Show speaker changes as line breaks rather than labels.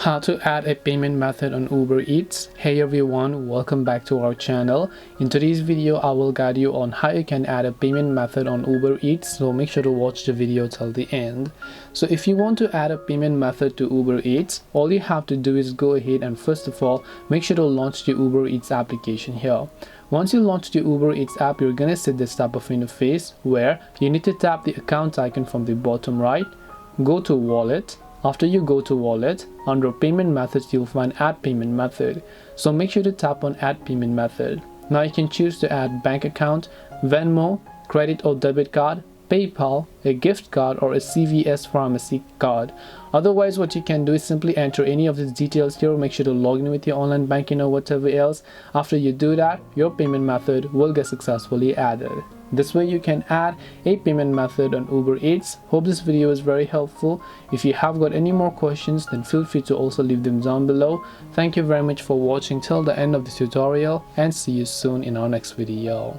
How to add a payment method on Uber Eats. Hey everyone, welcome back to our channel. In today's video I will guide you on how you can add a payment method on Uber Eats, so make sure to watch the video till the end. So if you want to add a payment method to Uber Eats, all you have to do is go ahead and first of all make sure to launch the Uber Eats application here. Once you launch the Uber Eats app, you're gonna see this type of interface where you need to tap the account icon from the bottom right, go to wallet. After you go to wallet, under payment methods you'll find add payment method. So make sure to tap on add payment method. Now you can choose to add bank account, Venmo, credit or debit card, PayPal, a gift card or a CVS pharmacy card. Otherwise what you can do is simply enter any of these details here. Make sure to log in with your online banking or whatever else. After you do that, your payment method will get successfully added. This way you can add a payment method on Uber Eats. Hope this video is very helpful. If you have got any more questions, then feel free to also leave them down below. Thank you very much for watching till the end of this tutorial and see you soon in our next video.